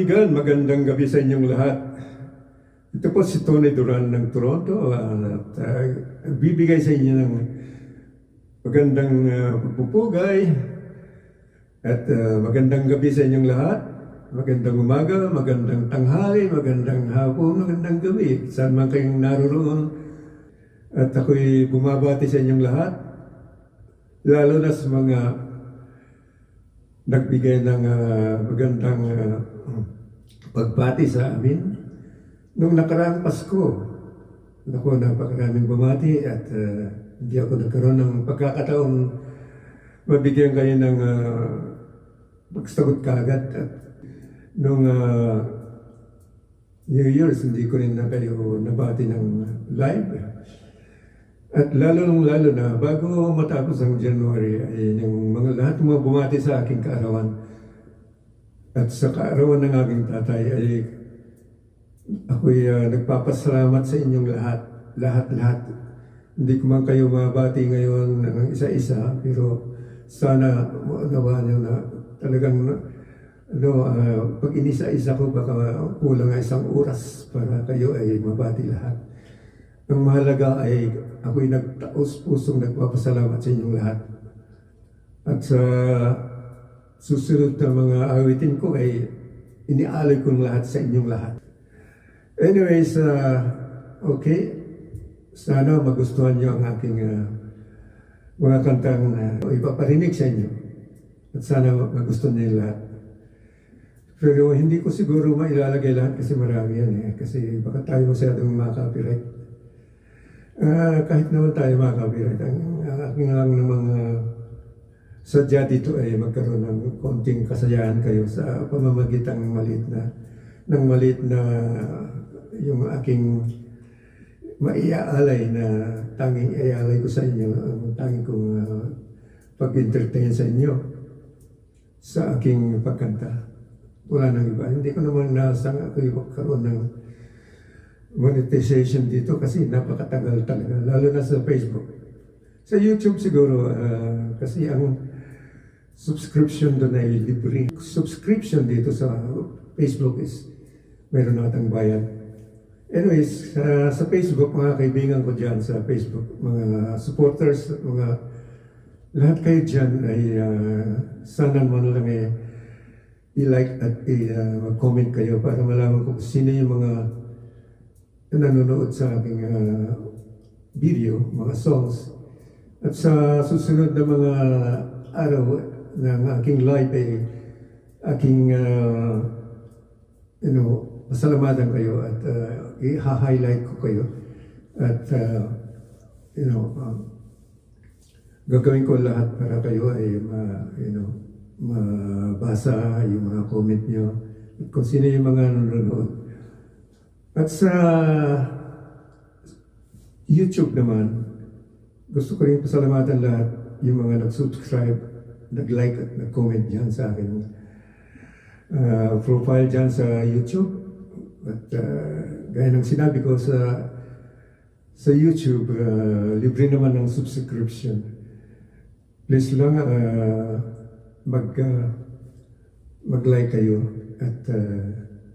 kaibigan, magandang gabi sa inyong lahat. Ito po si Tony Duran ng Toronto at bibigay sa inyo ng magandang pagpupugay at magandang gabi sa inyong lahat. Magandang umaga, magandang tanghali, magandang hapon, magandang gabi. Saan man kayong naroon. At ako'y bumabati sa inyong lahat, lalo na sa mga nagbigay ng magandang pagbati sa amin. Nung nakaraang Pasko, napakaraming bumati at hindi ako nagkaroon ng pagkakataong mabigyan kayo ng pagsagot kaagad. At nung New Year's, hindi ko rin na kayo nabati ng live. At lalo na, bago matapos ang January, ay yung lahat ng mga bumati sa aking kaarawan at sa kaarawan ng aking tatay, ay ako'y nagpapasalamat sa inyong lahat. Hindi ko man kayo mabati ngayon ng isa-isa, pero sana nawa nyo na talagang pag inisa-isa ko, baka kulang nga isang oras para kayo ay mabati lahat. Ang mahalaga ay ako'y nagtaos-pusong nagpapasalamat sa inyong lahat. At sa susunod na mga awitin ko ay inialay ko lahat sa inyong lahat. Anyways, okay. Sana magustuhan nyo ang aking mga kantang ipaparinig sa inyo. At sana magustuhan nyo lahat. Pero hindi ko siguro mailalagay lahat kasi marami yan eh. Kasi baka tayo masyadong makaka-copyright. Kahit naman tayo makaka-copyright. Ang aking lang namang sadya dito ay magkaroon ng konting kasayahan kayo sa pamamagitan ng maliit na yung aking maiaalay na tanging iaalay ko sa inyo, ang tanging kong pag-entertain sa inyo sa aking pagkanta. Wala nang iba. Hindi ko naman nasang ako'y magkaroon ng monetization dito kasi napakatagal talaga, lalo na sa Facebook. Sa YouTube siguro, kasi ang subscription doon ay libre. Subscription dito sa Facebook is mayroon natang bayad. Anyways, sa Facebook, mga kaibigan ko dyan sa Facebook, mga supporters, lahat kayo dyan ay sana mo na lang i-like at mag-comment kayo para malaman ko sino yung mga nanonood sa aking video, mga songs. At sa susunod na mga araw ng aking live ay aking pasalamatan kayo at i-highlight ko kayo at gagawin ko lahat para kayo ay mabasa yung mga comment nyo at kung sino yung mga nanonood. At sa YouTube naman, gusto ko rin pasalamatan lahat yung mga nag-subscribe, nag-like at nag-comment dyan sa akin profile dyan sa YouTube. At gaya ng sinabi ko sa YouTube, libre naman ng subscription. Please lang mag-like kayo at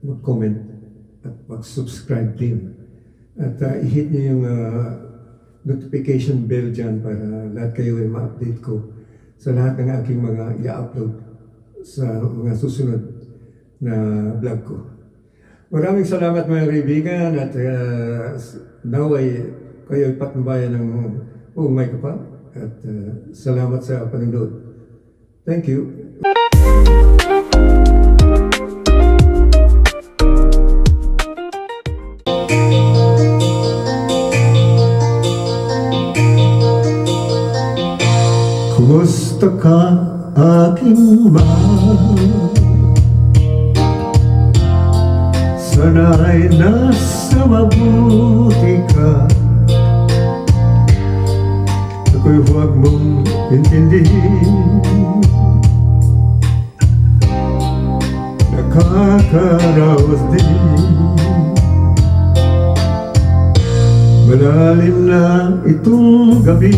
mag-comment at mag-subscribe din. At i-hit nyo yung notification bell dyan para lahat kayo ay ma-update ko sa lahat ng aking mga i-upload sa mga susunod na vlog ko. Maraming salamat mga kaibigan at naway kayo ay patnubayan ng buong may kapal at salamat sa panonood. Thank you. Kumusta ka aking mahal? Sana'y nasa mabuti ka. Ako'y huwag mong intindihin. Nakakaraos din. Malalim na itong gabi.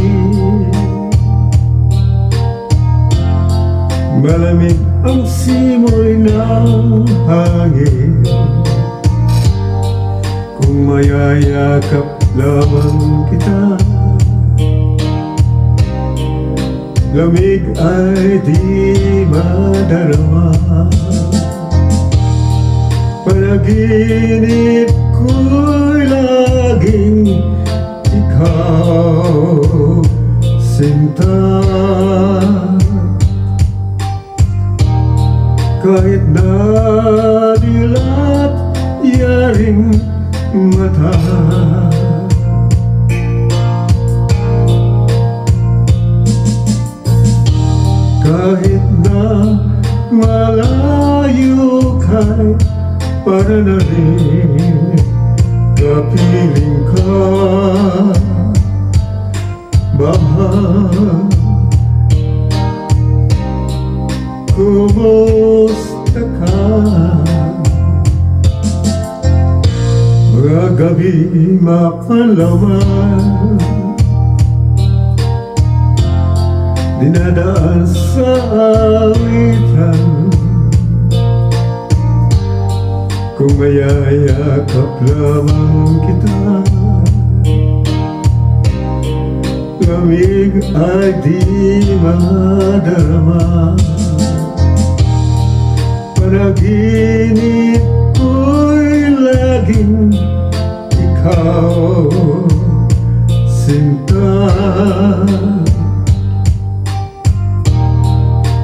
Malamig ang simoy ng hangin, kung mayayakap lamang kita. Lamig ay di madarama, panaginip ko'y laging ikaw, sinta. Kahit na dilat yaring mata, kahit na malayo ka'y para na rin kapiling ka. Mahal, kumusta ka? Mga gabi mapalaman, dinadaan sa awitan, kung mayayakap lamang kita. Lamig ay di madarama, panaginip ko'y laging ikaw, sinta.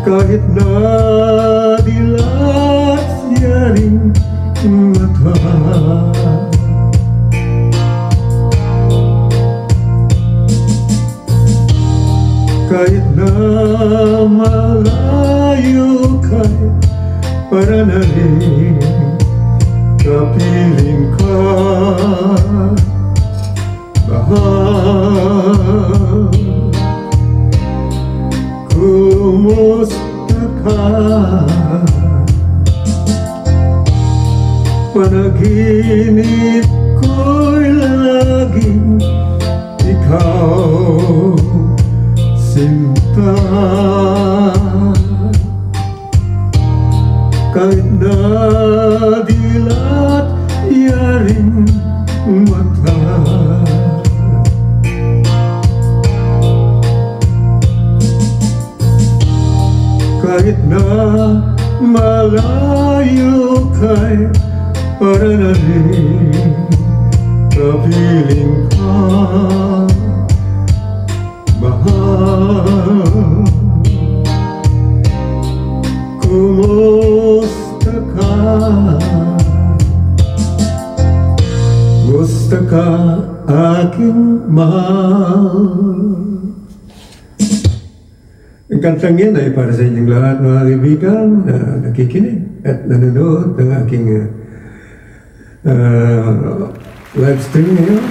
Kahit na dilat yaring mata, kahit na malayo ka'y para na rin kapiling ka. Mahal, kumusta ka? Panaginip ko'y laging ikaw, sinta. Kahit na dilat yaring mata, kahit na malayo ka'y para na rin kapiling ka. Mahal, kumusta ka? Gusto ka aking mahal? Ang kantang yan ay para sa inyong lahat, mga kaibigan na nakikinig at nanonood ng aking live stream ngayon.